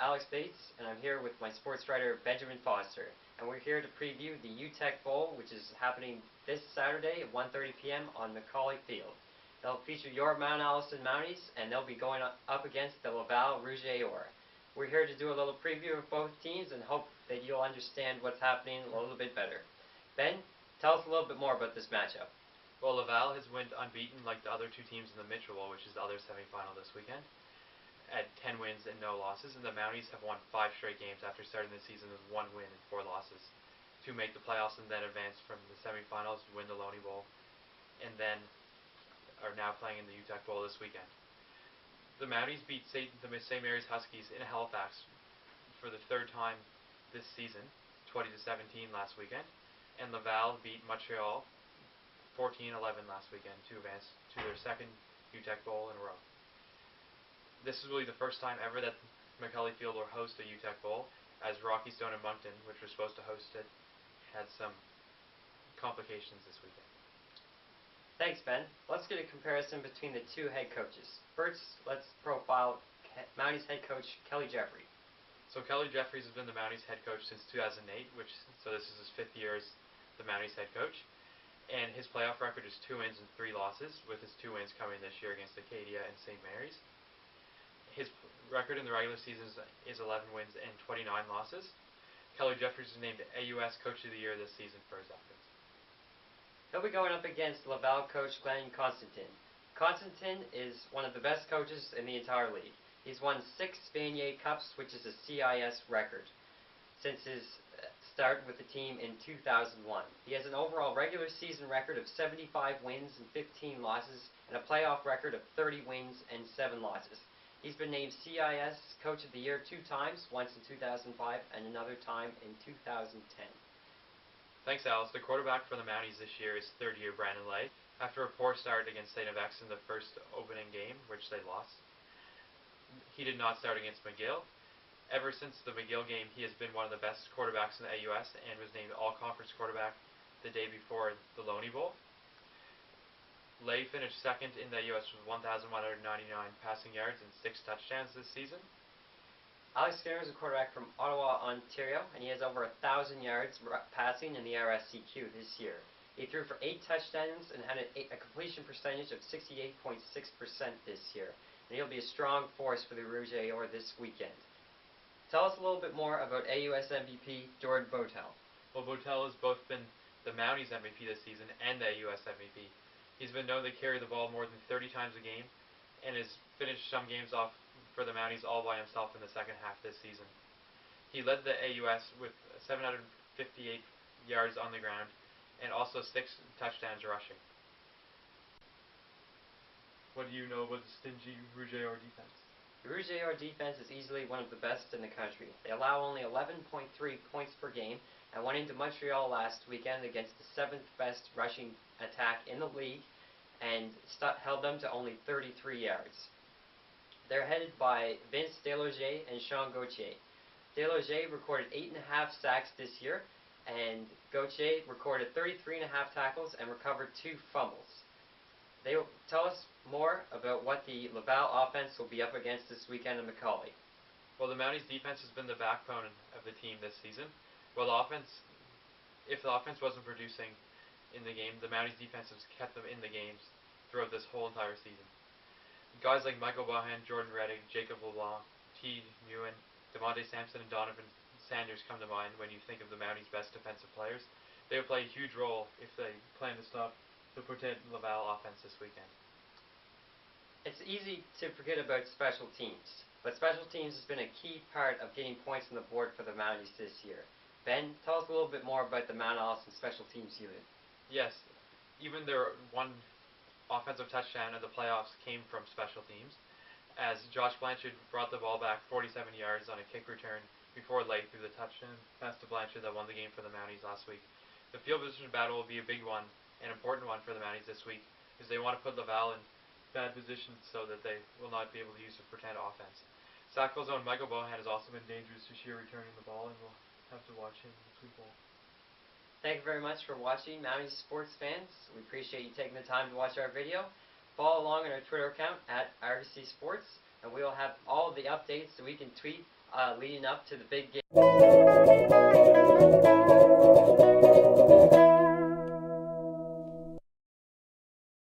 Alex Bates, and I'm here with my sports writer Benjamin Foster. And we're here to preview the Uteck Bowl, which is happening this Saturday at 1:30 p.m. on Macaulay Field. They'll feature your Mount Allison Mounties, and they'll be going up against the Laval Rouge. We're here to do a little preview of both teams and hope that you'll understand what's happening a little bit better. Ben, tell us a little bit more about this matchup. Well, Laval has went unbeaten like the other two teams in the Mitchell Bowl, which is the other semifinal this weekend, at 10 wins and no losses, and the Mounties have won 5 straight games after starting the season with 1 win and 4 losses to make the playoffs and then advance from the semifinals to win the Loney Bowl, and then are now playing in the Uteck Bowl this weekend. The Mounties beat the St. Mary's Huskies in Halifax for the 3rd time this season, 20-17 last weekend, and Laval beat Montreal 14-11 last weekend to advance to their 2nd Uteck Bowl in a row. This is really the first time ever that Macaulay Field will host a Uteck Bowl, as Rocky Stone and Moncton, which were supposed to host it, had some complications this weekend. Thanks, Ben. Let's get a comparison between the two head coaches. First, let's profile Mounties head coach Kelly Jeffrey. So Kelly Jeffries has been the Mounties head coach since 2008, so this is his 5th year as the Mounties head coach. And his playoff record is 2 wins and 3 losses, with his 2 wins coming this year against Acadia and St. Mary's. His record in the regular season is 11 wins and 29 losses. Kelly Jeffries was named AUS Coach of the Year this season for his efforts. He'll be going up against Laval coach Glenn Constantin. Constantin is one of the best coaches in the entire league. He's won 6 Vanier Cups, which is a CIS record, since his start with the team in 2001. He has an overall regular season record of 75 wins and 15 losses, and a playoff record of 30 wins and 7 losses. He's been named CIS Coach of the Year 2 times, once in 2005 and another time in 2010. Thanks, Alice. The quarterback for the Mounties this year is 3rd year Brandon Lay. After a poor start against St. X in the first opening game, which they lost, he did not start against McGill. Ever since the McGill game, he has been one of the best quarterbacks in the AUS and was named All-Conference quarterback the day before the Loney Bowl. Lay finished 2nd in the AUS with 1,199 passing yards and 6 touchdowns this season. Alex Skinner is a quarterback from Ottawa, Ontario, and he has over 1,000 yards passing in the RSCQ this year. He threw for 8 touchdowns and had a completion percentage of 68.6% this year. And he'll be a strong force for the Rouge this weekend. Tell us a little bit more about AUS MVP Jordan Botel. Well, Botel has both been the Mounties MVP this season and the AUS MVP. He's been known to carry the ball more than 30 times a game and has finished some games off for the Mounties all by himself in the second half this season. He led the AUS with 758 yards on the ground and also 6 touchdowns rushing. What do you know about the stingy Rouge defense? The Rouge defense is easily one of the best in the country. They allow only 11.3 points per game and went into Montreal last weekend against the 7th best rushing attack in the league and held them to only 33 yards. They're headed by Vince Desloger and Sean Gauthier. Desloger recorded 8.5 sacks this year, and Gauthier recorded 33.5 tackles and recovered 2 fumbles. They will tell us more about what the Laval offense will be up against this weekend in Macaulay. Well, the Mounties defense has been the backbone of the team this season. Well, if the offense wasn't producing in the game, the Mounties defense has kept them in the games throughout this whole entire season. Guys like Michael Bohan, Jordan Reddick, Jacob LeBlanc, T. Nguyen, Devontae Sampson, and Donovan Sanders come to mind when you think of the Mounties' best defensive players. They will play a huge role if they plan to stop the potent Laval offense this weekend. It's easy to forget about special teams, but special teams has been a key part of getting points on the board for the Mounties this year. Ben, tell us a little bit more about the Mount Allison special teams unit. Yes, even their 1 offensive touchdown in the playoffs came from special teams, as Josh Blanchard brought the ball back 47 yards on a kick return before Lay threw the touchdown pass to Blanchard that won the game for the Mounties last week. The field position battle will be a big one, an important one for the Mounties this week, because they want to put Laval in bad positions so that they will not be able to use a pretend offense. Sackville's own Michael Bohan has also been dangerous this year returning the ball, and we'll have to watch him this week. Thank you very much for watching, Mounties sports fans. We appreciate you taking the time to watch our video. Follow along on our Twitter account at Argosy Sports, and we will have all the updates so we can tweet leading up to the big game.